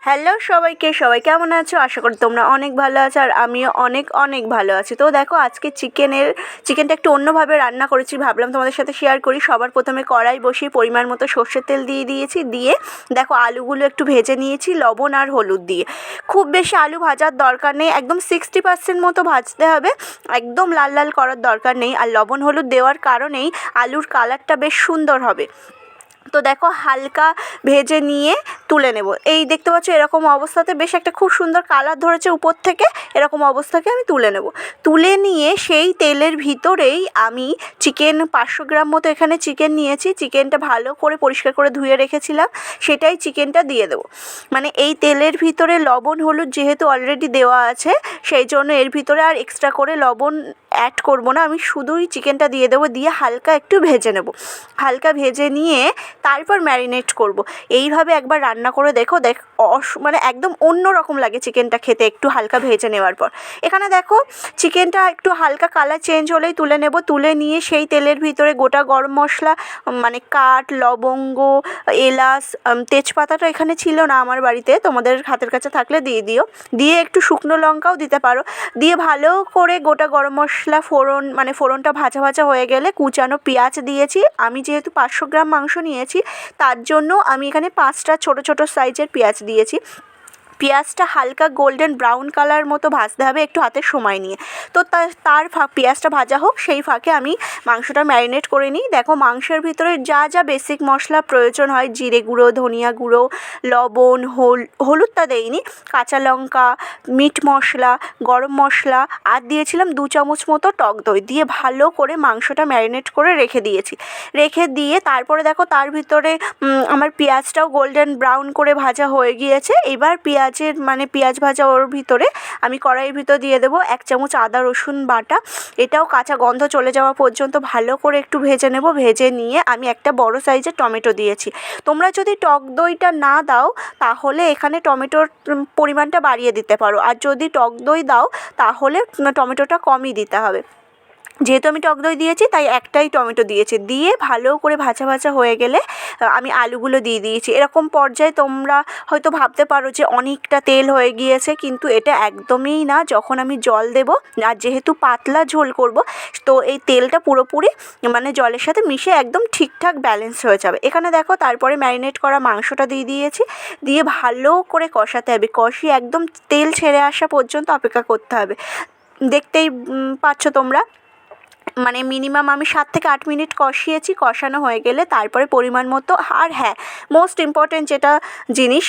Hello সবাইকে, সবাই কেমন আছো? আশা করি তোমরা অনেক ভালো আছো আর আমিও অনেক ভালো আছি। তো দেখো আজকে চিকেনটা একটু অন্যভাবে রান্না করেছি, ভাবলাম তোমাদের সাথে শেয়ার করি। সবার প্রথমে কড়াই বসিয়ে পরিমাণ মতো সর্ষের তেল দিয়ে দিয়েছি, দিয়ে দেখো আলুগুলো একটু ভেজে নিয়েছি লবণ আর হলুদ দিয়ে। খুব বেশি আলু ভাজার দরকার নেই, একদম 60% মতো ভাজতে হবে, একদম লাল লাল করার দরকার নেই। আর লবণ হলুদ দেওয়ার কারণেই আলুর কালারটা বেশ সুন্দর হবে। তো দেখো হালকা ভেজে নিয়ে তুলে নেব। এই দেখতে পাচ্ছ এরকম অবস্থাতে বেশ একটা খুব সুন্দর কালার ধরেছে উপর থেকে, এরকম অবস্থাকে আমি তুলে নেব। তুলে নিয়ে সেই তেলের ভিতরেই আমি 500 গ্রাম মতো এখানে চিকেন নিয়েছি। চিকেনটা ভালো করে পরিষ্কার করে ধুয়ে রেখেছিলাম, সেটাই চিকেনটা দিয়ে দেবো। মানে এই তেলের ভিতরে লবণ হলুদ যেহেতু অলরেডি দেওয়া আছে, সেই জন্য এর ভিতরে আর এক্সট্রা করে লবণ অ্যাড করব না, আমি শুধুই চিকেনটা দিয়ে দেবো। দিয়ে হালকা একটু ভেজে নেব। হালকা ভেজে নিয়ে তারপর ম্যারিনেট করব। এইভাবে একবার রান্না করে দেখো, মানে একদম অন্য রকম লাগে চিকেনটা খেতে একটু হালকা ভেজে নেওয়ার পর। এখানে দেখো চিকেনটা একটু হালকা কালার চেঞ্জ হলেই তুলে নেব। তুলে নিয়ে সেই তেলের ভিতরে গোটা গরম মশলা, মানে কাঠ, লবঙ্গ, এলাচ, তেজপাতাটা এখানে ছিল না আমার বাড়িতে, তোমাদের হাতের কাছে থাকলে দিয়ে দিও। দিয়ে একটু শুকনো লঙ্কাও দিতে পারো। দিয়ে ভালো করে গোটা গরম মশলা ফোড়নটা ভাজা ভাজা হয়ে গেলে কুচানো পেঁয়াজ দিয়েছি। আমি যেহেতু 500 গ্রাম মাংস নিয়েছি, তার জন্য আমি এখানে 5টা ছোটো ছোটো সাইজের পেঁয়াজ দিয়েছি। পেঁয়াজটা হালকা গোল্ডেন ব্রাউন কালার মতো ভাজতে হবে একটু হাতের সময় নিয়ে। তো পেঁয়াজটা ভাজা হোক, সেই ফাঁকে আমি মাংসটা ম্যারিনেট করে নিই। দেখো মাংসের ভিতরে যা যা বেসিক মশলা প্রয়োজন হয়, জিরে গুঁড়ো, ধনিয়া গুঁড়ো, লবণ, হলুদটা দেইনি, কাঁচা লঙ্কা, মিট মশলা, গরম মশলা, আর দিয়েছিলাম 2 চামচ মতো টক দই, দিয়ে ভালো করে মাংসটা ম্যারিনেট করে রেখে দিয়েছি। রেখে দিয়ে তারপরে দেখো তার ভিতরে আমার পেঁয়াজটাও গোল্ডেন ব্রাউন করে ভাজা হয়ে গিয়েছে। এবার পেঁয়াজ ভাজা ওর ভিতরে আমি কড়াইয়ের ভিতর দিয়ে দেবো 1 চামচ আদা রসুন বাটা। এটাও কাঁচা গন্ধ চলে যাওয়া পর্যন্ত ভালো করে একটু ভেজে নেব। ভেজে নিয়ে আমি একটা বড় সাইজের টমেটো দিয়েছি। তোমরা যদি টক দইটা না দাও তাহলে এখানে টমেটোর পরিমাণটা বাড়িয়ে দিতে পারো, আর যদি টক দই দাও তাহলে টমেটোটা কমই দিতে হবে। যেহেতু আমি টক দই দিয়েছি তাই একটাই টমেটো দিয়েছি। দিয়ে ভালো করে ভাজা হয়ে গেলে আমি আলুগুলো দিয়ে দিয়েছি। এরকম পর্যায়ে তোমরা হয়তো ভাবতে পারো যে অনেকটা তেল হয়ে গিয়েছে, কিন্তু এটা একদমই না। যখন আমি জল দেব, আর যেহেতু পাতলা ঝোল করব, তো এই তেলটা পুরোপুরি মানে জলের সাথে মিশে একদম ঠিকঠাক ব্যালেন্স হয়ে যাবে। এখানে দেখো তারপরে ম্যারিনেট করা মাংসটা দিয়ে দিয়েছি। দিয়ে ভালো করে কষাতে হবে, কষিয়ে একদম তেল ছেড়ে আসা পর্যন্ত অপেক্ষা করতে হবে। দেখতেই পাচ্ছ তোমরা, মানে মিনিমাম আমি 7 থেকে 8 মিনিট কষিয়েছি। কষানো হয়ে গেলে তারপরে পরিমাণ মতো, আর হ্যাঁ মোস্ট ইম্পর্ট্যান্ট যেটা জিনিস,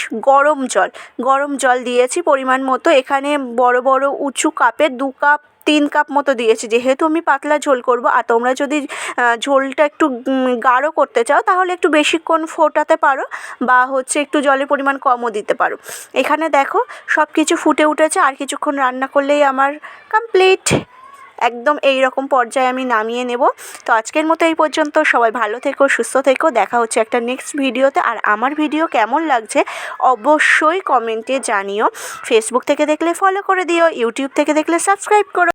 গরম জল দিয়েছি পরিমাণ মতো। এখানে বড় বড় উঁচু কাপের 2 কাপ 3 কাপ মতো দিয়েছি, যেহেতু আমি পাতলা ঝোল করব। আর তোমরা যদি ঝোলটা একটু গাঢ় করতে চাও তাহলে একটু বেশিক্ষণ ফোটাতে পারো, বা একটু জলের পরিমাণ কমও দিতে পারো। এখানে দেখো সব কিছু ফুটে উঠেছে, আর কিছুক্ষণ রান্না করলেই আমার কমপ্লিট। একদম এই রকম পর্যায়ে আমি নামিয়ে নেব। তো আজকের মতো এই পর্যন্ত। সবাই ভালো থেকো, সুস্থ থেকো। দেখা হচ্ছে একটা নেক্সট ভিডিওতে। আর আমার ভিডিও কেমন লাগছে অবশ্যই কমেন্টে জানিও। ফেসবুক থেকে দেখলে ফলো করে দিও, ইউটিউব থেকে দেখলে সাবস্ক্রাইব করো।